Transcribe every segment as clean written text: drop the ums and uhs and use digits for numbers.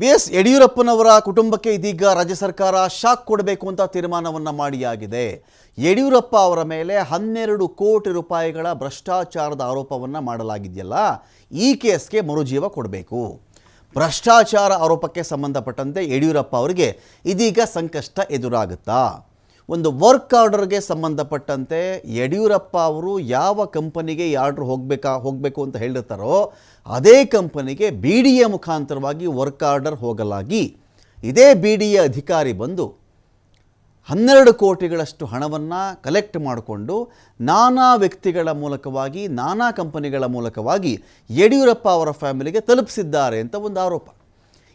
BS. ಯಡಿಯೂರಪ್ಪನವರ ಕುಟುಂಬಕ್ಕೆ ಇದೀಗ ರಾಜ್ಯ ಸರ್ಕಾರ ಶಾಕ್ ಕೊಡಬೇಕು ಅಂತ ತೀರ್ಮಾನವನ್ನು ಮಾಡಿಯಾಗಿದೆ. ಯಡಿಯೂರಪ್ಪ ಅವರ ಮೇಲೆ 12 ಕೋಟಿ ರೂಪಾಯಿಗಳ ಭ್ರಷ್ಟಾಚಾರದ ಆರೋಪವನ್ನು ಮಾಡಲಾಗಿದೆಯಲ್ಲ, ಈ ಕೇಸ್ಗೆ ಮರುಜೀವ ಕೊಡಬೇಕು. ಭ್ರಷ್ಟಾಚಾರ ಆರೋಪಕ್ಕೆ ಸಂಬಂಧಪಟ್ಟಂತೆ ಯಡಿಯೂರಪ್ಪ ಅವರಿಗೆ ಇದೀಗ ಸಂಕಷ್ಟ ಎದುರಾಗುತ್ತಾ? ಒಂದು ವರ್ಕ್ ಆರ್ಡರ್ಗೆ ಸಂಬಂಧಪಟ್ಟಂತೆ ಯಡಿಯೂರಪ್ಪ ಅವರು ಯಾವ ಕಂಪನಿಗೆ ಈ ಆರ್ಡ್ರ್ ಹೋಗಬೇಕು ಅಂತ ಹೇಳಿರ್ತಾರೋ ಅದೇ ಕಂಪನಿಗೆ BDA ಮುಖಾಂತರವಾಗಿ ವರ್ಕ್ ಆರ್ಡರ್ ಹೋಗಲಾಗಿ ಇದೇ BDA ಅಧಿಕಾರಿ ಬಂದು 12 ಕೋಟಿಗಳಷ್ಟು ಹಣವನ್ನು ಕಲೆಕ್ಟ್ ಮಾಡಿಕೊಂಡು ನಾನಾ ವ್ಯಕ್ತಿಗಳ ಮೂಲಕವಾಗಿ ನಾನಾ ಕಂಪನಿಗಳ ಮೂಲಕವಾಗಿ ಯಡಿಯೂರಪ್ಪ ಅವರ ಫ್ಯಾಮಿಲಿಗೆ ತಲುಪಿಸಿದ್ದಾರೆ ಅಂತ ಒಂದು ಆರೋಪ.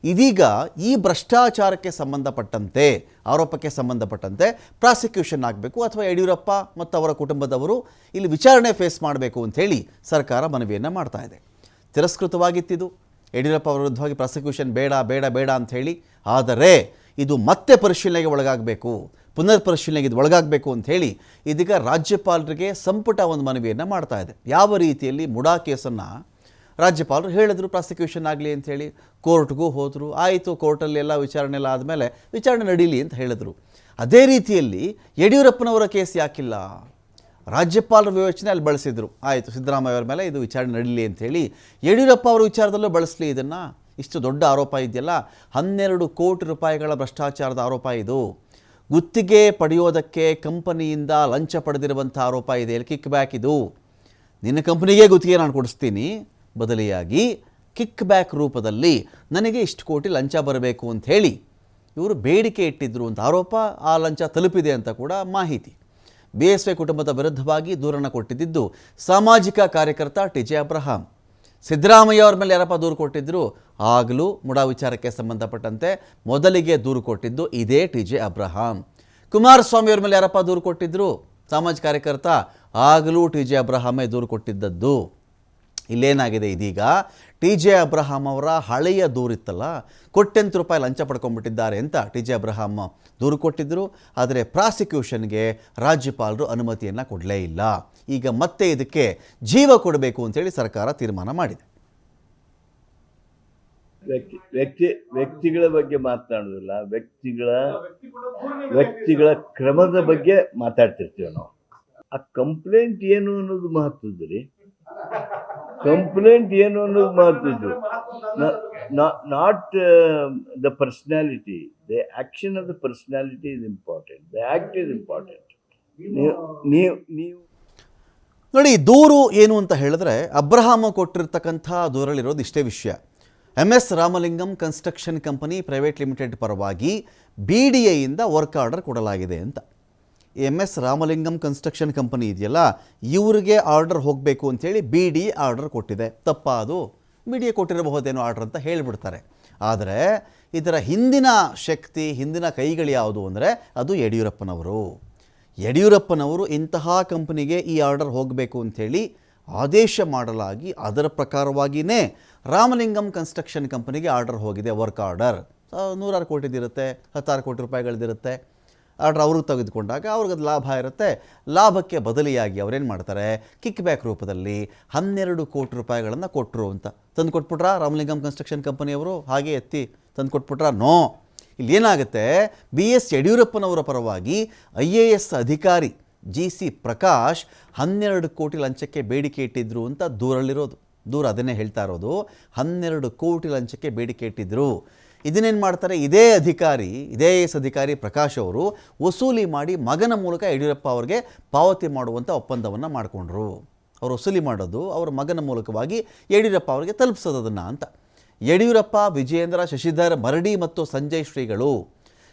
ಇದೀಗ ಈ ಭ್ರಷ್ಟಾಚಾರಕ್ಕೆ ಸಂಬಂಧಪಟ್ಟಂತೆ ಆರೋಪಕ್ಕೆ ಸಂಬಂಧಪಟ್ಟಂತೆ ಪ್ರಾಸಿಕ್ಯೂಷನ್ ಆಗಬೇಕು ಅಥವಾ ಯಡಿಯೂರಪ್ಪ ಮತ್ತು ಅವರ ಕುಟುಂಬದವರು ಇಲ್ಲಿ ವಿಚಾರಣೆ ಫೇಸ್ ಮಾಡಬೇಕು ಅಂಥೇಳಿ ಸರ್ಕಾರ ಮನವಿಯನ್ನು ಮಾಡ್ತಾ ಇದೆ. ತಿರಸ್ಕೃತವಾಗಿತ್ತಿದು. ಯಡಿಯೂರಪ್ಪ ಅವರ ವಿರುದ್ಧವಾಗಿ ಪ್ರಾಸಿಕ್ಯೂಷನ್ ಬೇಡ ಬೇಡ ಬೇಡ ಅಂಥೇಳಿ. ಆದರೆ ಇದು ಮತ್ತೆ ಪರಿಶೀಲನೆಗೆ ಒಳಗಾಗಬೇಕು, ಪುನರ್ ಪರಿಶೀಲನೆಗೆ ಇದು ಒಳಗಾಗಬೇಕು ಅಂಥೇಳಿ ಇದೀಗ ರಾಜ್ಯಪಾಲರಿಗೆ ಸಂಪುಟ ಒಂದು ಮನವಿಯನ್ನು ಮಾಡ್ತಾ ಇದೆ. ಯಾವ ರೀತಿಯಲ್ಲಿ ಮುಡಾ ಕೇಸನ್ನು ರಾಜ್ಯಪಾಲರು ಹೇಳಿದ್ರು ಪ್ರಾಸಿಕ್ಯೂಷನ್ ಆಗಲಿ ಅಂಥೇಳಿ, ಕೋರ್ಟ್ಗೂ ಹೋದರು. ಆಯಿತು, ಕೋರ್ಟಲ್ಲಿ ಎಲ್ಲ ವಿಚಾರಣೆ ಎಲ್ಲ ಆದಮೇಲೆ ವಿಚಾರಣೆ ನಡೀಲಿ ಅಂತ ಹೇಳಿದ್ರು. ಅದೇ ರೀತಿಯಲ್ಲಿ ಯಡಿಯೂರಪ್ಪನವರ ಕೇಸ್ ಯಾಕಿಲ್ಲ? ರಾಜ್ಯಪಾಲರ ವಿವೇಚನೆ ಅಲ್ಲಿ ಬಳಸಿದರು. ಆಯಿತು, ಸಿದ್ದರಾಮಯ್ಯ ಅವರ ಮೇಲೆ ಇದು ವಿಚಾರಣೆ ನಡೀಲಿ ಅಂಥೇಳಿ ಯಡಿಯೂರಪ್ಪ ಅವರ ವಿಚಾರದಲ್ಲೂ ಬಳಸಲಿ ಇದನ್ನು. ಇಷ್ಟು ದೊಡ್ಡ ಆರೋಪ ಇದೆಯಲ್ಲ, 12 ಕೋಟಿ ರೂಪಾಯಿಗಳ ಭ್ರಷ್ಟಾಚಾರದ ಆರೋಪ ಇದು. ಗುತ್ತಿಗೆ ಪಡೆಯೋದಕ್ಕೆ ಕಂಪನಿಯಿಂದ ಲಂಚ ಪಡೆದಿರುವಂಥ ಆರೋಪ ಇದೆ. ಕಿಕ್ ಬ್ಯಾಕ್ ಇದು. ನಿನ್ನ ಕಂಪನಿಗೆ ಗುತ್ತಿಗೆ ನಾನು ಕೊಡಿಸ್ತೀನಿ, ಬದಲಿಯಾಗಿ ಕಿಕ್ ಬ್ಯಾಕ್ ರೂಪದಲ್ಲಿ ನನಗೆ ಇಷ್ಟು ಕೋಟಿ ಲಂಚ ಬರಬೇಕು ಅಂಥೇಳಿ ಇವರು ಬೇಡಿಕೆ ಇಟ್ಟಿದ್ದರು ಅಂತ ಆರೋಪ. ಆ ಲಂಚ ತಲುಪಿದೆ ಅಂತ ಕೂಡ ಮಾಹಿತಿ. BSY ಕುಟುಂಬದ ವಿರುದ್ಧವಾಗಿ ದೂರನ್ನು ಕೊಟ್ಟಿದ್ದು ಸಾಮಾಜಿಕ ಕಾರ್ಯಕರ್ತ TJ ಅಬ್ರಹಾಂ. ಸಿದ್ದರಾಮಯ್ಯ ಅವ್ರ ಮೇಲೆ ಯಾರಪ್ಪ ದೂರು ಕೊಟ್ಟಿದ್ದರು? ಆಗಲೂ ಮುಡಾ ವಿಚಾರಕ್ಕೆ ಸಂಬಂಧಪಟ್ಟಂತೆ ಮೊದಲಿಗೆ ದೂರು ಕೊಟ್ಟಿದ್ದು ಇದೇ TJ ಅಬ್ರಹಾಂ. ಕುಮಾರಸ್ವಾಮಿ ಅವ್ರ ಮೇಲೆ ಯಾರಪ್ಪ ದೂರು ಕೊಟ್ಟಿದ್ದರು? ಸಾಮಾಜಿಕ ಕಾರ್ಯಕರ್ತ. ಆಗಲೂ TJ ಅಬ್ರಹಾಮೇ ದೂರು ಕೊಟ್ಟಿದ್ದದ್ದು. ಇಲ್ಲೇನಾಗಿದೆ, ಇದೀಗ TJ ಅಬ್ರಹಾಂ ಅವರ ಹಳೆಯ ದೂರಿತ್ತಲ್ಲ, ಕೋಟ್ಯಂತರ ರೂಪಾಯಿ ಲಂಚ ಪಡ್ಕೊಂಡ್ಬಿಟ್ಟಿದ್ದಾರೆ ಅಂತ TJ ಅಬ್ರಹಾಂ ದೂರು ಕೊಟ್ಟಿದ್ದರು. ಆದರೆ ಪ್ರಾಸಿಕ್ಯೂಷನ್ಗೆ ರಾಜ್ಯಪಾಲರು ಅನುಮತಿಯನ್ನು ಕೊಡಲೇ ಇಲ್ಲ. ಈಗ ಮತ್ತೆ ಇದಕ್ಕೆ ಜೀವ ಕೊಡಬೇಕು ಅಂತೇಳಿ ಸರ್ಕಾರ ತೀರ್ಮಾನ ಮಾಡಿದೆ. ವ್ಯಕ್ತಿಗಳ ಬಗ್ಗೆ ಮಾತನಾಡೋದಿಲ್ಲ, ವ್ಯಕ್ತಿಗಳ ಕ್ರಮದ ಬಗ್ಗೆ ಮಾತಾಡ್ತಿರ್ತೀವಿ ನಾವು. ಆ ಕಂಪ್ಲೇಂಟ್ ಏನು ಅನ್ನೋದು ಮಹತ್ವದ್ದು ರೀ. ಕಂಪ್ಲೇಂಟ್ ಏನು ಅನ್ನೋದು ಮಹತ್ವದ್ದು, not the personality. The action of the personality is important, the act is important. ನೀವು ನೋಡಿ, ದೂರು ಏನು ಅಂತ ಹೇಳಿದ್ರೆ ಅಬ್ರಹಾಮ ಕೊಟ್ಟಿರ್ತಕ್ಕಂಥ ದೂರಲ್ಲಿರೋದು ಇಷ್ಟೇ ವಿಷಯ. MS Ramalingam construction company private limited ಪರವಾಗಿ BDAಯಿಂದ ವರ್ಕ್ ಆರ್ಡರ್ ಕೊಡಲಾಗಿದೆ ಅಂತ. MS ರಾಮಲಿಂಗಂ ಕನ್ಸ್ಟ್ರಕ್ಷನ್ ಕಂಪನಿ ಇದೆಯಲ್ಲ, ಇವರಿಗೆ ಆರ್ಡರ್ ಹೋಗಬೇಕು ಅಂಥೇಳಿ BDA ಆರ್ಡರ್ ಕೊಟ್ಟಿದೆ. ತಪ್ಪಾ? ಅದು BDA ಕೊಟ್ಟಿರಬಹುದೇನೋ ಆರ್ಡರ್ ಅಂತ ಹೇಳಿಬಿಡ್ತಾರೆ. ಆದರೆ ಇದರ ಹಿಂದಿನ ಶಕ್ತಿ, ಹಿಂದಿನ ಕೈಗಳು ಯಾವುದು ಅಂದರೆ ಅದು ಯಡಿಯೂರಪ್ಪನವರು. ಯಡಿಯೂರಪ್ಪನವರು ಇಂತಹ ಕಂಪನಿಗೆ ಈ ಆರ್ಡರ್ ಹೋಗಬೇಕು ಅಂಥೇಳಿ ಆದೇಶ ಮಾಡಲಾಗಿ ಅದರ ಪ್ರಕಾರವಾಗಿಯೇ ರಾಮಲಿಂಗಂ ಕನ್ಸ್ಟ್ರಕ್ಷನ್ ಕಂಪನಿಗೆ ಆರ್ಡರ್ ಹೋಗಿದೆ. ವರ್ಕ್ ಆರ್ಡರ್ 100 ಕೋಟಿದಿರುತ್ತೆ, 16 ಕೋಟಿ ರೂಪಾಯಿಗಳದಿರುತ್ತೆ. ಆರ್ಡ್ರ್ ಅವರು ತೆಗೆದುಕೊಂಡಾಗ ಅವ್ರಿಗದು ಲಾಭ ಇರುತ್ತೆ. ಲಾಭಕ್ಕೆ ಬದಲಿಯಾಗಿ ಅವರೇನು ಮಾಡ್ತಾರೆ, ಕಿಕ್ ಬ್ಯಾಕ್ ರೂಪದಲ್ಲಿ 12 ಕೋಟಿ ರೂಪಾಯಿಗಳನ್ನು ಕೊಟ್ಟರು ಅಂತ ತಂದು ಕೊಟ್ಬಿಟ್ರಾ ರಾಮಲಿಂಗಂ ಕನ್ಸ್ಟ್ರಕ್ಷನ್ ಕಂಪನಿಯವರು? ಹಾಗೆ ಎತ್ತಿ ತಂದು ಕೊಟ್ಬಿಟ್ರಾ? ನೋ. ಇಲ್ಲಿ ಏನಾಗುತ್ತೆ, BS ಯಡಿಯೂರಪ್ಪನವರ ಪರವಾಗಿ IAS ಅಧಿಕಾರಿ GC ಪ್ರಕಾಶ್ 12 ಕೋಟಿ ಲಂಚಕ್ಕೆ ಬೇಡಿಕೆ ಇಟ್ಟಿದ್ರು ಅಂತ ದೂರಲ್ಲಿರೋದು. ದೂರ ಅದನ್ನೇ ಹೇಳ್ತಾ ಇರೋದು. 12 ಕೋಟಿ ಲಂಚಕ್ಕೆ ಬೇಡಿಕೆ ಇಟ್ಟಿದ್ರು. ಇದನ್ನೇನು ಮಾಡ್ತಾರೆ, ಇದೇ IAS ಅಧಿಕಾರಿ ಪ್ರಕಾಶ್ ಅವರು ವಸೂಲಿ ಮಾಡಿ ಮಗನ ಮೂಲಕ ಯಡಿಯೂರಪ್ಪ ಅವರಿಗೆ ಪಾವತಿ ಮಾಡುವಂಥ ಒಪ್ಪಂದವನ್ನು ಮಾಡಿಕೊಂಡ್ರು. ಅವರು ವಸೂಲಿ ಮಾಡೋದು ಅವರ ಮಗನ ಮೂಲಕವಾಗಿ ಯಡಿಯೂರಪ್ಪ ಅವರಿಗೆ ತಲುಪಿಸೋದನ್ನು ಅಂತ. ಯಡಿಯೂರಪ್ಪ, ವಿಜಯೇಂದ್ರ, ಶಶಿಧರ್, ಮರಡಿ ಮತ್ತು ಸಂಜಯ್ ಶ್ರೀಗಳು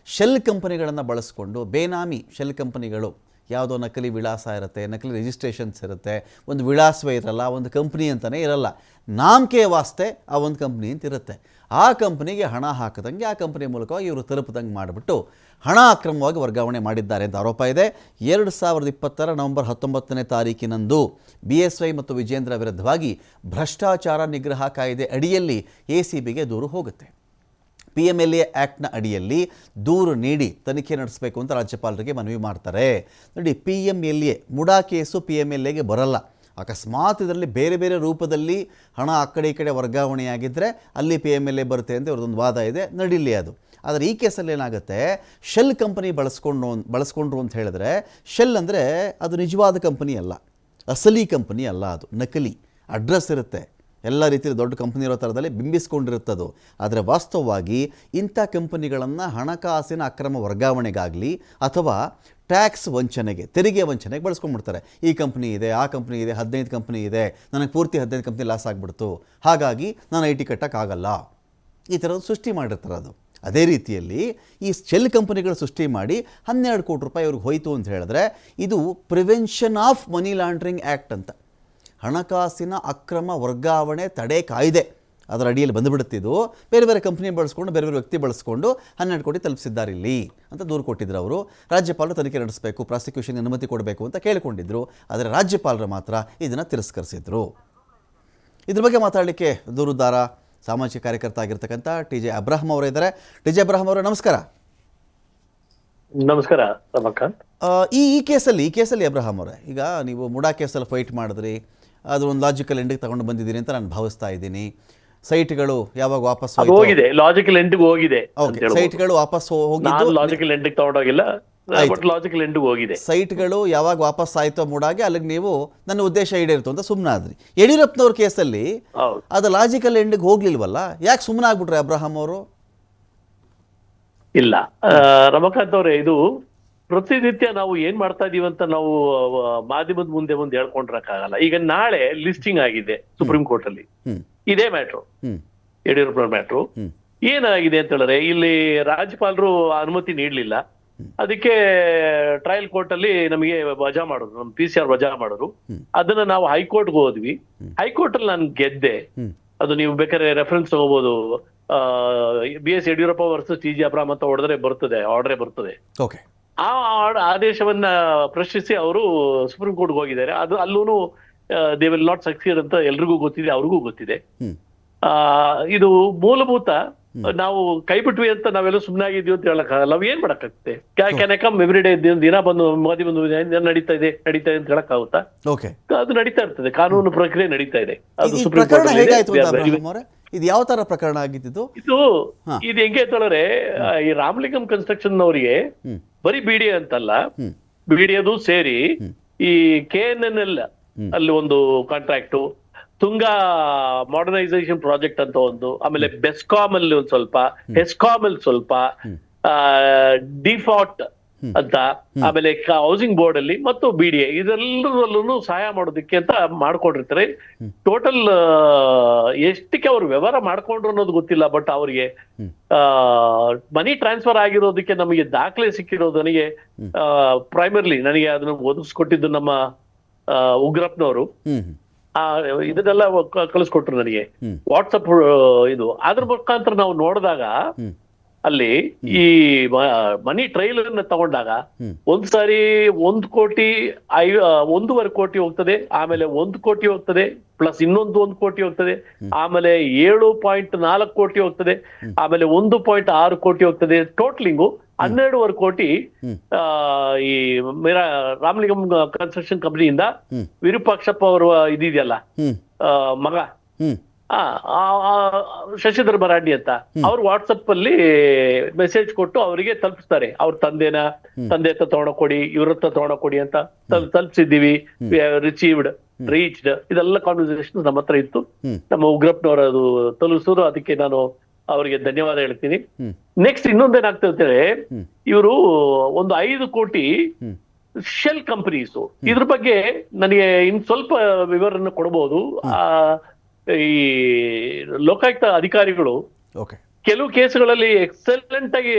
ಶೆಲ್ ಕಂಪನಿಗಳನ್ನು ಬಳಸ್ಕೊಂಡು, ಬೇನಾಮಿ ಶೆಲ್ ಕಂಪನಿಗಳು, ಯಾವುದೋ ನಕಲಿ ವಿಳಾಸ ಇರುತ್ತೆ, ನಕಲಿ ರಿಜಿಸ್ಟ್ರೇಷನ್ಸ್ ಇರುತ್ತೆ, ಒಂದು ವಿಳಾಸವೇ ಇರಲ್ಲ, ಒಂದು ಕಂಪ್ನಿ ಅಂತಲೇ ಇರಲ್ಲ, ನಾಮಕೆ ವಾಸ್ತೆ ಆ ಒಂದು ಕಂಪ್ನಿ ಅಂತ ಇರುತ್ತೆ. ಆ ಕಂಪ್ನಿಗೆ ಹಣ ಹಾಕಿದಂಗೆ ಆ ಕಂಪ್ನಿ ಮೂಲಕವಾಗಿ ಇವರು ತಲುಪಿದಂಗೆ ಮಾಡಿಬಿಟ್ಟು ಹಣ ಅಕ್ರಮವಾಗಿ ವರ್ಗಾವಣೆ ಮಾಡಿದ್ದಾರೆ ಅಂತ ಆರೋಪ ಇದೆ. 2020 ನವೆಂಬರ್ 19ನೇ ತಾರೀಕಿನಂದು BSY ಮತ್ತು ವಿಜೇಂದ್ರ ವಿರುದ್ಧವಾಗಿ ಭ್ರಷ್ಟಾಚಾರ ನಿಗ್ರಹ ಕಾಯ್ದೆ ಅಡಿಯಲ್ಲಿ ACBಗೆ ದೂರು ಹೋಗುತ್ತೆ. PMLA ಆ್ಯಕ್ಟ್ನ ಅಡಿಯಲ್ಲಿ ದೂರು ನೀಡಿ ತನಿಖೆ ನಡೆಸಬೇಕು ಅಂತ ರಾಜ್ಯಪಾಲರಿಗೆ ಮನವಿ ಮಾಡ್ತಾರೆ. ನೋಡಿ, PMLA ಮುಡಾ ಕೇಸು PMLAಗೆ ಬರಲ್ಲ. ಅಕಸ್ಮಾತ್ ಇದರಲ್ಲಿ ಬೇರೆ ಬೇರೆ ರೂಪದಲ್ಲಿ ಹಣ ಆ ಕಡೆ ಈ ಕಡೆ ವರ್ಗಾವಣೆಯಾಗಿದ್ದರೆ ಅಲ್ಲಿ PMLA ಬರುತ್ತೆ ಅಂತ ಇವ್ರದ್ದೊಂದು ವಾದ ಇದೆ, ನಡೀಲಿ ಅದು. ಆದರೆ ಈ ಕೇಸಲ್ಲಿ ಏನಾಗುತ್ತೆ, ಶೆಲ್ ಕಂಪನಿ ಬಳಸ್ಕೊಂಡ್ರು ಅಂತ ಹೇಳಿದ್ರೆ, ಶೆಲ್ ಅಂದರೆ ಅದು ನಿಜವಾದ ಕಂಪನಿ ಅಲ್ಲ, ಅಸಲಿ ಕಂಪನಿ ಅಲ್ಲ, ಅದು ನಕಲಿ ಅಡ್ರೆಸ್ ಇರುತ್ತೆ, ಎಲ್ಲ ರೀತಿಯಲ್ಲಿ ದೊಡ್ಡ ಕಂಪನಿ ಇರೋ ಥರದಲ್ಲಿ ಬಿಂಬಿಸ್ಕೊಂಡಿರುತ್ತದು. ಆದರೆ ವಾಸ್ತವವಾಗಿ ಇಂಥ ಕಂಪನಿಗಳನ್ನು ಹಣಕಾಸಿನ ಅಕ್ರಮ ವರ್ಗಾವಣೆಗಾಗಲಿ ಅಥವಾ ಟ್ಯಾಕ್ಸ್ ವಂಚನೆಗೆ, ತೆರಿಗೆ ವಂಚನೆಗೆ ಬಳಸ್ಕೊಂಡ್ಬಿಡ್ತಾರೆ. ಈ ಕಂಪ್ನಿ ಇದೆ, ಆ ಕಂಪ್ನಿ ಇದೆ, 15 ಕಂಪ್ನಿ ಇದೆ, ನನಗೆ ಪೂರ್ತಿ 15 ಕಂಪ್ನಿ ಲಾಸ್ ಆಗಿಬಿಡ್ತು, ಹಾಗಾಗಿ ನಾನು IT ಕಟ್ಟೋಕ್ಕಾಗಲ್ಲ, ಈ ಥರದ್ದು ಸೃಷ್ಟಿ ಮಾಡಿರ್ತಾರೆ ಅದು. ಅದೇ ರೀತಿಯಲ್ಲಿ ಈ ಶೆಲ್ ಕಂಪನಿಗಳು ಸೃಷ್ಟಿ ಮಾಡಿ 12 ಕೋಟಿ ರೂಪಾಯಿ ಅವ್ರಿಗೆ ಹೋಯಿತು ಅಂತ ಹೇಳಿದ್ರೆ, ಇದು prevention of money laundering act ಅಂತ, ಹಣಕಾಸಿನ ಅಕ್ರಮ ವರ್ಗಾವಣೆ ತಡೆ ಕಾಯ್ದೆ, ಅದರ ಅಡಿಯಲ್ಲಿ ಬಂದುಬಿಡುತ್ತಿದ್ದು. ಬೇರೆ ಬೇರೆ ಕಂಪ್ನಿ ಬಳಸ್ಕೊಂಡು, ಬೇರೆ ಬೇರೆ ವ್ಯಕ್ತಿ ಬಳಸ್ಕೊಂಡು 12 ಕೋಟಿ ತಲುಪಿಸಿದ್ದಾರೆ ಇಲ್ಲಿ ಅಂತ ದೂರು ಕೊಟ್ಟಿದ್ರು ಅವರು. ರಾಜ್ಯಪಾಲರು ತನಿಖೆ ನಡೆಸಬೇಕು, ಪ್ರಾಸಿಕ್ಯೂಷನ್ಗೆ ಅನುಮತಿ ಕೊಡಬೇಕು ಅಂತ ಕೇಳಿಕೊಂಡಿದ್ದರು. ಆದರೆ ರಾಜ್ಯಪಾಲರು ಮಾತ್ರ ಇದನ್ನು ತಿರಸ್ಕರಿಸಿದರು. ಇದ್ರ ಬಗ್ಗೆ ಮಾತಾಡಲಿಕ್ಕೆ ದೂರುದಾರ ಸಾಮಾಜಿಕ ಕಾರ್ಯಕರ್ತ ಆಗಿರ್ತಕ್ಕಂಥ TJ ಅಬ್ರಾಹಂ ಅವರು ಇದ್ದಾರೆ. TJ ಅಬ್ರಾಹಂ ಅವರೇ, ನಮಸ್ಕಾರ. ನಮಸ್ಕಾರ ರಮಕಾಂತ್. ಈ ಕೇಸಲ್ಲಿ ಅಬ್ರಾಹಂ ಅವರೇ, ಈಗ ನೀವು ಮುಡಾ ಕೇಸಲ್ಲಿ ಫೈಟ್ ಮಾಡಿದ್ರಿ, ಅದು ಒಂದು ಲಾಜಿಕಲ್ ಎಂಡಿಗೆ ತಗೊಂಡು ಬಂದಿದ್ದೀನಿ ಅಂತ ನಾನು ಭಾವಿಸ್ತಾ ಇದ್ದೀನಿ. ಸೈಟ್ಗಳು ಯಾವಾಗ ವಾಪಸ್ ಹೋಗಿದೆ, ಲಾಜಿಕಲ್ ಎಂಡಿಗೆ ಹೋಗಿದೆ. ಸೈಟ್ಗಳು ವಾಪಸ್ ಹೋಗಿದ್ದು, ಲಾಜಿಕಲ್ ಎಂಡಿಗೆ ತಗೊಂಡೋಗಿಲ್ಲ, ಬಟ್ ಲಾಜಿಕಲ್ ಎಂಡಿಗೆ ಹೋಗಿದೆ. ಸೈಟ್ಗಳು ಯಾವಾಗ ವಾಪಸ್ ಆಯ್ತೋ ಮುಡಾಗೆ, ಅಲ್ಲಿಗೆ ನೀವು ನನ್ನ ಉದ್ದೇಶ ಈಡೇರಿತು ಅಂತ ಸುಮ್ಮನಾದ್ರಿ. ಯಡಿಯೂರಪ್ಪನವ್ರ ಕೇಸಲ್ಲಿ ಅದು ಲಾಜಿಕಲ್ ಎಂಡಿಗೆ ಹೋಗ್ಲಿಲ್ವಲ್ಲ, ಯಾಕೆ ಸುಮ್ಮನೆ ಆಗ್ಬಿಟ್ರೆ ಅಬ್ರಾಹಂ ಅವರು? ಇಲ್ಲ ರಮಕಾಂತ್ ಅವರೇ, ಇದು ಪ್ರತಿನಿತ್ಯ ನಾವು ಏನ್ ಮಾಡ್ತಾ ಇದೀವಿ ಅಂತ ನಾವು ಮಾಧ್ಯಮದ ಮುಂದೆ ಹೇಳ್ಕೊಂಡ್ರಕ್ಕಾಗಲ್ಲ. ಈಗ ನಾಳೆ ಲಿಸ್ಟಿಂಗ್ ಆಗಿದೆ ಸುಪ್ರೀಂ ಕೋರ್ಟ್ ಅಲ್ಲಿ, ಇದೇ ಮ್ಯಾಟ್ರು, ಯಡಿಯೂರಪ್ಪನವ್ರ ಮ್ಯಾಟ್ರು. ಏನಾಗಿದೆ ಅಂತ ಹೇಳಿದ್ರೆ, ಇಲ್ಲಿ ರಾಜ್ಯಪಾಲರು ಅನುಮತಿ ನೀಡಲಿಲ್ಲ, ಅದಕ್ಕೆ ಟ್ರಯಲ್ ಕೋರ್ಟ್ ಅಲ್ಲಿ ನಮಗೆ ವಜಾ ಮಾಡೋದು, ನಮ್ PCR ವಜಾ ಮಾಡೋರು. ಅದನ್ನ ನಾವು ಹೈಕೋರ್ಟ್ಗೆ ಹೋದ್ವಿ. ಹೈಕೋರ್ಟ್ ಅಲ್ಲಿ ನಾನು ಗೆದ್ದೆ. ಅದು ನೀವು ಬೇಕಾದ್ರೆ ರೆಫರೆನ್ಸ್ ತಗೋಬಹುದು, BS Yediyurappa versus TJ Abraham ಅಂತ ಹೊಡೆದ್ರೆ ಬರ್ತದೆ, ಆರ್ಡರೇ ಬರ್ತದೆ. ಆ ಆದೇಶವನ್ನ ಪ್ರಶ್ನಿಸಿ ಅವರು ಸುಪ್ರೀಂ ಕೋರ್ಟ್ಗೆ ಹೋಗಿದ್ದಾರೆ. ಅದು ಅಲ್ಲೂ ದೇ ವಿಲ್ ನಾಟ್ ಸಕ್ಸೀಡ್ ಅಂತ ಎಲ್ರಿಗೂ ಗೊತ್ತಿದೆ, ಅವ್ರಿಗೂ ಗೊತ್ತಿದೆ. ಇದು ಮೂಲಭೂತ. ನಾವು ಕೈ ಬಿಟ್ವಿ ಅಂತ ನಾವೆಲ್ಲ ಸುಮ್ಮನಾಗಿದ್ವಿ ಅಂತ ಹೇಳಕ್ಕಾಗಲ್ಲ. ನಾವ್ ಏನ್ ಮಾಡಕ್ಕಾಗುತ್ತೆ? Can I come every day, ದಿನ ಬಂದು ಮೋದಿ ಬಂದು ನಡೀತಾ ಇದೆ ಅಂತ ಹೇಳಕ್ಕಾಗುತ್ತಾ? ಅದು ನಡೀತಾ ಇರ್ತದೆ, ಕಾನೂನು ಪ್ರಕ್ರಿಯೆ ನಡೀತಾ ಇದೆ. ಅದು ಸುಪ್ರೀಂ ಕೋರ್ಟ್. ಇದು ಯಾವ ತರ ಪ್ರಕರಣ ಆಗಿದ್ದು? ಇದು ಹೆಂಗೆ ಅಂತಂದ್ರೆ, ಈ ರಾಮಲಿಂಗಂ ಕನ್ಸ್ಟ್ರಕ್ಷನ್ ಅವರಿಗೆ ಬರೀ BDA ಅಂತಲ್ಲ, BDAದು ಸೇರಿ ಈ KNNL ಅಲ್ಲಿ ಒಂದು ಕಾಂಟ್ರಾಕ್ಟು, ತುಂಗಾ ಮಾಡರ್ನೈಸೇಷನ್ ಪ್ರಾಜೆಕ್ಟ್ ಅಂತ ಒಂದು, ಆಮೇಲೆ ಬೆಸ್ಕಾಮ್ ಅಲ್ಲಿ ಒಂದು ಸ್ವಲ್ಪ, ಹೆಸ್ಕಾಮ್ ಅಲ್ಲಿ ಸ್ವಲ್ಪ, ಡಿಫಾಲ್ಟ್ ಅಂತ, ಆಮೇಲೆ ಹೌಸಿಂಗ್ ಬೋರ್ಡ್ ಅಲ್ಲಿ ಮತ್ತು BDA ಇದೆಲ್ಲರಲ್ಲೂ ಸಹಾಯ ಮಾಡೋದಕ್ಕೆ ಅಂತ ಮಾಡ್ಕೊಂಡಿರ್ತಾರೆ. ಟೋಟಲ್ ಎಷ್ಟಕ್ಕೆ ಅವ್ರು ವ್ಯವಹಾರ ಮಾಡ್ಕೊಂಡ್ರು ಅನ್ನೋದು ಗೊತ್ತಿಲ್ಲ, ಬಟ್ ಅವ್ರಿಗೆ ಮನಿ ಟ್ರಾನ್ಸ್ಫರ್ ಆಗಿರೋದಕ್ಕೆ ನಮಗೆ ದಾಖಲೆ ಸಿಕ್ಕಿರೋದು. ನನಗೆ ಪ್ರೈಮರ್ಲಿ ನನಗೆ ಅದನ್ನ ಒದಗಿಸ್ಕೊಟ್ಟಿದ್ದು ನಮ್ಮ ಉಗ್ರಪ್ಪನವರು. ಇದನ್ನೆಲ್ಲ ಕಳಿಸ್ಕೊಟ್ರು ನನಗೆ ವಾಟ್ಸಪ್ ಇದು. ಅದ್ರ ಮುಖಾಂತರ ನಾವು ನೋಡಿದಾಗ ಅಲ್ಲಿ ಈ ಮನಿ ಟ್ರೈಲ್ ಅನ್ನ ತಗೊಂಡಾಗ ಒಂದ್ ಸಾರಿ 1 ಕೋಟಿ 1.5 ಕೋಟಿ ಹೋಗ್ತದೆ, ಆಮೇಲೆ 1 ಕೋಟಿ ಹೋಗ್ತದೆ, ಪ್ಲಸ್ ಇನ್ನೊಂದು 1 ಕೋಟಿ ಹೋಗ್ತದೆ, ಆಮೇಲೆ 7.4 ಕೋಟಿ ಹೋಗ್ತದೆ, ಆಮೇಲೆ 1.6 ಕೋಟಿ ಹೋಗ್ತದೆ. ಟೋಟಲಿಂಗು 12.5 ಕೋಟಿ ಈ ರಾಮಲಿಂಗಂ ಕನ್ಸ್ಟ್ರಕ್ಷನ್ ಕಂಪನಿಯಿಂದ ವಿರೂಪಾಕ್ಷಪ್ಪ ಅವರು ಇದೆಯಲ್ಲ ಮಗ, ಶಶಿಧರ್ ಮರಾಠಿ ಅಂತ, ಅವ್ರು ವಾಟ್ಸಪ್ ಅಲ್ಲಿ ಮೆಸೇಜ್ ಕೊಟ್ಟು ಅವರಿಗೆ ತಲುಪಿಸ್ತಾರೆ. ಅವ್ರ ತಂದೆ ಹತ್ರ ತಗೊಂಡೋಗಿ, ಇವ್ರ ಹತ್ರ ತಗೊಂಡೋಗಿ ಅಂತ ತಲುಪಿಸಿದ್ದೀವಿ, ರಿಸೀವ್ಡ್, ರೀಚ್ಡ್, ಇದೆಲ್ಲ ಕಾನ್ವರ್ಸೇಷನ್ ನಮ್ಮ ಹತ್ರ ಇತ್ತು. ನಮ್ಮ ಉಗ್ರಪ್ಪನವರು ಅದು ತಲುಪಿಸಿದ್ರು, ಅದಕ್ಕೆ ನಾನು ಅವರಿಗೆ ಧನ್ಯವಾದ ಹೇಳ್ತೀನಿ. ನೆಕ್ಸ್ಟ್ ಇನ್ನೊಂದೇನಾಗ್ತದೆ ಅಂತೇಳಿ, ಇವರು ಒಂದು 5 ಕೋಟಿ ಶೆಲ್ ಕಂಪನೀಸು, ಇದ್ರ ಬಗ್ಗೆ ನನಗೆ ಇನ್ ಸ್ವಲ್ಪ ವಿವರನ್ನು ಕೊಡಬಹುದು. ಈ ಲೋಕಾಯುಕ್ತ ಅಧಿಕಾರಿಗಳು ಕೆಲವು ಕೇಸುಗಳಲ್ಲಿ ಎಕ್ಸಲೆಂಟ್ ಆಗಿ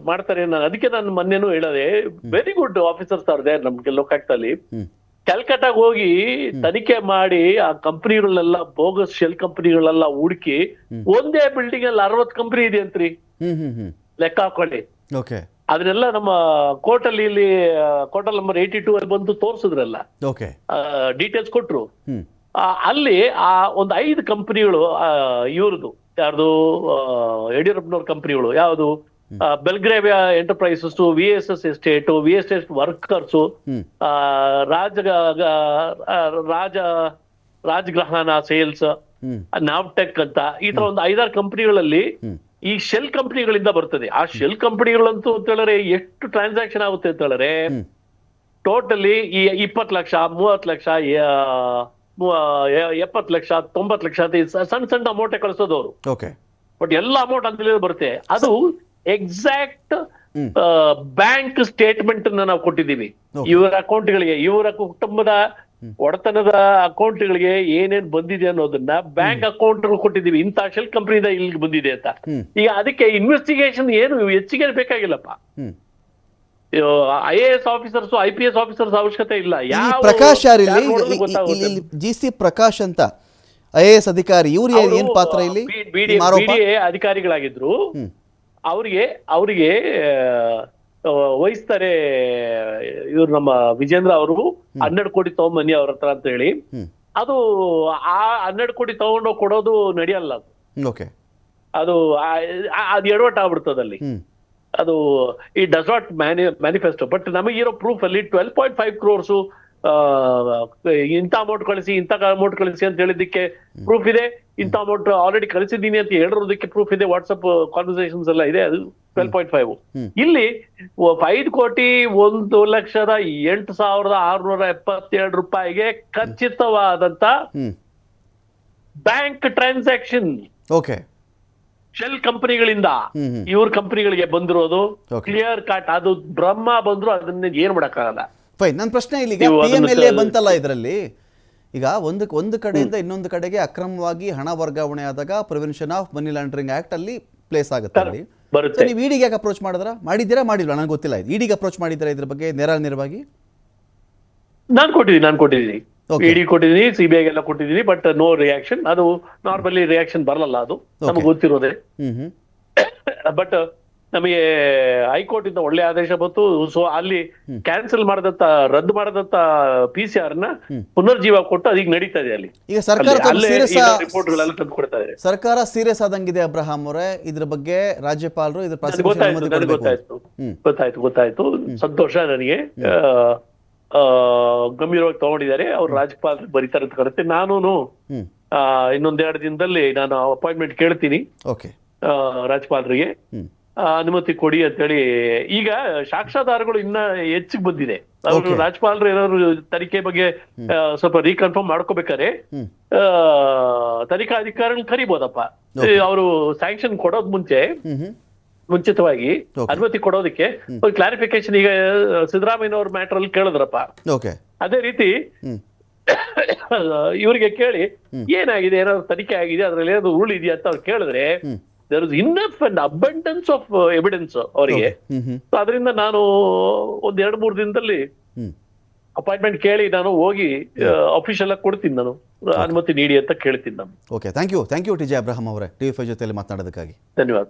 ಮಾಡ್ತಾರೆ. ಅದಕ್ಕೆ ನಾನು ಮೊನ್ನೆನೂ ಹೇಳದೆ, very good officers are there ನಮ್ಗೆ ಲೋಕಾಯುಕ್ತಲ್ಲಿ. ಕ್ಯಾಲ್ಕಟಾಗ್ ಹೋಗಿ ತನಿಖೆ ಮಾಡಿ ಆ ಕಂಪನಿಗಳನ್ನೆಲ್ಲ, ಬೋಗಸ್ ಶೆಲ್ ಕಂಪನಿಗಳೆಲ್ಲ ಹುಡುಕಿ, ಒಂದೇ ಬಿಲ್ಡಿಂಗ್ ಅಲ್ಲಿ 60 ಕಂಪನಿ ಇದೆ ಅಂತ್ರಿ, ಲೆಕ್ಕ ಹಾಕೊಳ್ಳಿ. ಅದನ್ನೆಲ್ಲ ನಮ್ಮ ಕೋರ್ಟ್ ಅಲ್ಲಿ, ಇಲ್ಲಿ ಕೋರ್ಟಲ್ ನಂಬರ್ 82 ಅಲ್ಲಿ ಬಂದು ತೋರ್ಸಿದ್ರಲ್ಲ, ಡೀಟೇಲ್ಸ್ ಕೊಟ್ರು. ಅಲ್ಲಿ ಆ ಒಂದು 5 ಕಂಪನಿಗಳು ಇವ್ರದ್ದು, ಯಾರ್ದು ಯಡಿಯೂರಪ್ಪನವ್ರ ಕಂಪನಿಗಳು, ಯಾವುದು Belgravia enterprises, VSS estate, VSS workers, ರಾಜ ರಾಜಗ್ರಹಣ ಸೇಲ್ಸ್, ನಾವ್ಟೆಕ್ ಅಂತ ಈ ತರ ಒಂದು 5-6 ಕಂಪನಿಗಳಲ್ಲಿ ಈ ಶೆಲ್ ಕಂಪನಿಗಳಿಂದ ಬರ್ತದೆ. ಆ ಶೆಲ್ ಕಂಪನಿಗಳಂತೂ ಅಂತ ಹೇಳಿದ್ರೆ ಎಷ್ಟು ಟ್ರಾನ್ಸಾಕ್ಷನ್ ಆಗುತ್ತೆ ಅಂತ ಹೇಳಿದ್ರೆ ಟೋಟಲಿ ಈ 20 ಲಕ್ಷ, 30 ಲಕ್ಷ, 70 ಲಕ್ಷ, 90 ಲಕ್ಷ ಅಂತ ಸಣ್ಣ ಅಮೌಂಟ್ ಕಳಿಸೋದವ್ರು. ಓಕೆ. ಬಟ್ ಎಲ್ಲ ಅಮೌಂಟ್ ಅಂತ ಬರುತ್ತೆ. ಅದು ಎಕ್ಸಾಕ್ಟ್ ಬ್ಯಾಂಕ್ ಸ್ಟೇಟ್ಮೆಂಟ್ ನಾವು ಕೊಟ್ಟಿದ್ದೀವಿ ಇವರ ಅಕೌಂಟ್ಗಳಿಗೆ, ಇವರ ಕುಟುಂಬದ ಒಡೆತನದ ಅಕೌಂಟ್ಗಳಿಗೆ ಏನೇನ್ ಬಂದಿದೆ ಅನ್ನೋದನ್ನ ಬ್ಯಾಂಕ್ ಅಕೌಂಟ್ ಕೊಟ್ಟಿದ್ದೀವಿ. ಇಂಥ ಶೆಲ್ ಕಂಪನಿಯಿಂದ ಇಲ್ಲಿಗೆ ಬಂದಿದೆ ಅಂತ. ಈಗ ಅದಕ್ಕೆ ಇನ್ವೆಸ್ಟಿಗೇಷನ್ ಏನು ಹೆಚ್ಚಿಗೆ ಬೇಕಾಗಿಲ್ಲಪ್ಪ. IAS ಆಫೀಸರ್ಸ್, IPS ಆಫೀಸರ್ಸ್ ಅವಶ್ಯಕತೆ ಇಲ್ಲ. ಪ್ರಕಾಶ್ ಇಲ್ಲಿ GC ಪ್ರಕಾಶ್ ಅಂತ IAS ಅಧಿಕಾರಿ, ಇವ್ರು ಏನ್ ಪಾತ್ರ ಇಲ್ಲಿ? BDA ಅಧಿಕಾರಿಗಳಾಗಿದ್ರು. ಅವ್ರಿಗೆ ವಹಿಸ್ತಾರೆ ಇವ್ರು ನಮ್ಮ ವಿಜೇಂದ್ರ ಅವರು 12 ಕೋಟಿ ತಗೊಂಬನ್ನಿ ಅವ್ರ ಹತ್ರ ಅಂತ ಹೇಳಿ. ಅದು ಆ 12 ಕೋಟಿ ತಗೊಂಡೋಗಿ ಕೊಡೋದು ನಡೆಯಲ್ಲ. ಅದು ಎಡವಟ್ ಆಗ್ಬಿಡ್ತದಲ್ಲಿ. ಅದು ಈ ಡಸ್ ನಾಟ್ ಮ್ಯಾನಿಫೆಸ್ಟೋ. ಬಟ್ ನಮಗಿರೋ ಪ್ರೂಫ್ ಅಲ್ಲಿ 12.5 crores ಇಂಥ ಅಮೌಂಟ್ ಕಳಿಸಿ, ಇಂಥ ಅಮೌಂಟ್ ಕಳಿಸಿ ಅಂತ ಹೇಳಿದ್ದಕ್ಕೆ ಪ್ರೂಫ್ ಇದೆ. ಇಂಥ ಅಮೌಂಟ್ ಆಲ್ರೆಡಿ ಕಳಿಸಿದ್ದೀನಿ ಅಂತ ಹೇಳಿರೋದಕ್ಕೆ ಪ್ರೂಫ್ ಇದೆ. ವಾಟ್ಸಪ್ ಕಾನ್ವರ್ಸೇಷನ್ಸ್ ಎಲ್ಲ ಇದೆ. ಅದು 12.5. ಇಲ್ಲಿ 5,01,08,677 ರೂಪಾಯಿಗೆ ಖಚಿತವಾದಂತ ಬ್ಯಾಂಕ್ ಟ್ರಾನ್ಸಾಕ್ಷನ್ ಶೆಲ್ ಕಂಪನಿಗಳಿಂದ ಇವ್ರ ಕಂಪನಿಗಳಿಗೆ ಬಂದಿರೋದು ಕ್ಲಿಯರ್ ಕಟ್. ಅದು ಬ್ರಹ್ಮ ಬಂದ್ರು ಅದನ್ನ ಏನ್ ಮಾಡಕ್ಕಾಗಲ್ಲ. ನನ್ನ ಪ್ರಶ್ನೆ ಇಲ್ಲಿ PMLA ಬಂತಲ್ಲ ಇದರಲ್ಲಿ. ಈಗ ಒಂದು ಕಡೆಯಿಂದ ಇನ್ನೊಂದು ಕಡೆಗೆ ಅಕ್ರಮವಾಗಿ ಹಣ ವರ್ಗಾವಣೆ ಆದಾಗ prevention of money laundering act ಅಲ್ಲಿ ಪ್ಲೇಸ್ ಆಗುತ್ತೆ ಅಲ್ಲಿ. ನೀವು ಇಡಿಗೆ ಯಾಕೆ ಅಪ್ರೋಚ್ ಮಾಡಿದ್ದೀರಾ ಮಾಡಿಲ್ವಾ ನನಗೆ ಗೊತ್ತಿಲ್ಲ. ಇಡಿಗೆ ಅಪ್ರೋಚ್ ಮಾಡಿದ್ದೀರಾ ಇದ್ರ ಬಗ್ಗೆ ನೇರವಾಗಿ? ನಾನು ಕೊಟ್ಟಿದ್ದೀನಿ ಇಡಿ ಕೊಟ್ಟಿದ್ದೀನಿ, CBI ಎಲ್ಲ ಕೊಟ್ಟಿದ್ದೀನಿ. But no reaction. ಅದು ನಾರ್ಮಲಿ ರಿಯಾಕ್ಷನ್ ಬರಲ್ಲ, ಅದು ನಮ್ಗೆ ಗೊತ್ತಿರೋದೆ. ಬಟ್ ನಮಗೆ ಹೈಕೋರ್ಟ್ ಇಂದ ಒಳ್ಳೆ ಆದೇಶ ಬಂತು. ಸೊ ಅಲ್ಲಿ ಕ್ಯಾನ್ಸಲ್ ಮಾಡದಂತ, ರದ್ದು ಮಾಡದಂತ PCR ನ ಪುನರ್ಜೀವ ಕೊಟ್ಟು ಅದೀಗ ನಡೀತಾ ಇದೆ ಅಲ್ಲಿ. ಈಗ ಸರ್ಕಾರ ರಿಪೋರ್ಟ್ ಗಳೆಲ್ಲ ತಂದು ಕೊಡ್ತಾ ಇದೆ. ಸರ್ಕಾರ ಸೀರಿಯಸ್ ಆದಂಗಿದೆ ಅಬ್ರಹಾಂ ಅವರೇ. ಇದ್ರ ಬಗ್ಗೆ ರಾಜ್ಯಪಾಲರು ಗೊತ್ತಾಯ್ತು. ಸಂತೋಷ ನನಗೆ. ಗಂಭೀರವಾಗಿ ತಗೊಂಡಿದ್ದಾರೆ ಅವ್ರು. ರಾಜ್ಯಪಾಲರು ಬರೀತಾರೆ ಅಂತ ಕಾಣುತ್ತೆ. ನಾನು ಇನ್ನೊಂದೆರಡು ದಿನದಲ್ಲಿ ನಾನು ಅಪಾಯಿಂಟ್ಮೆಂಟ್ ಕೇಳ್ತೀನಿ ರಾಜ್ಯಪಾಲರಿಗೆ, ಅನುಮತಿ ಕೊಡಿ ಅಂತೇಳಿ. ಈಗ ಸಾಕ್ಷ್ಯಾಧಾರಗಳು ಇನ್ನ ಹೆಚ್ಚಿಗೆ ಬಂದಿದೆ. ಅವರು ರಾಜ್ಯಪಾಲರು ಏನಾದ್ರು ತನಿಖೆ ಬಗ್ಗೆ ಸ್ವಲ್ಪ ರೀಕನ್ಫರ್ಮ್ ಮಾಡ್ಕೋಬೇಕಾದ್ರೆ ತನಿಖಾ ಅಧಿಕಾರಿಗಳನ್ನ ಕರಿಬೋದಪ್ಪ. ಅವರು ಸ್ಯಾಂಕ್ಷನ್ ಕೊಡೋದ್ ಮುಂಚಿತವಾಗಿ ಅನುಮತಿ ಕೊಡೋದಕ್ಕೆ ಒಂದು ಕ್ಲಾರಿಫಿಕೇಶನ್ ಈಗ ಸಿದ್ದರಾಮಯ್ಯನವ್ರ ಮ್ಯಾಟರ್ ಅಲ್ಲಿ ಕೇಳಿದ್ರಪ್ಪ. ಅದೇ ರೀತಿ ಇವರಿಗೆ ಕೇಳಿ ಏನಾಗಿದೆ, ಏನಾದ್ರು ತನಿಖೆ ಆಗಿದೆ, ಅದ್ರಲ್ಲಿ ಏನಾದ್ರು ರೂಲ್ ಇದೆಯಾ ಅಂತ ಅವ್ರು ಕೇಳಿದ್ರೆ there is enough and abundance of evidence ಅವರಿಗೆ. ಅದರಿಂದ ನಾನು 1-2-3 ದಿನದಲ್ಲಿ ಅಪಾಯಿಂಟ್ಮೆಂಟ್ ಕೇಳಿ ನಾನು ಹೋಗಿ ಅಫಿಷಿಯಲ್ ಆಗಿ ಕೊಡ್ತೀನಿ, ನಾನು ಅನುಮತಿ ನೀಡಿ ಅಂತ ಕೇಳ್ತೀನಿ ನಾನು. ಥ್ಯಾಂಕ್ ಯು TJ ಅಬ್ರಹಾಂ ಅವರೇ, TV5 ಜೊತೆಯಲ್ಲಿ ಮಾತನಾಡೋದಕ್ಕಾಗಿ. ಧನ್ಯವಾದ.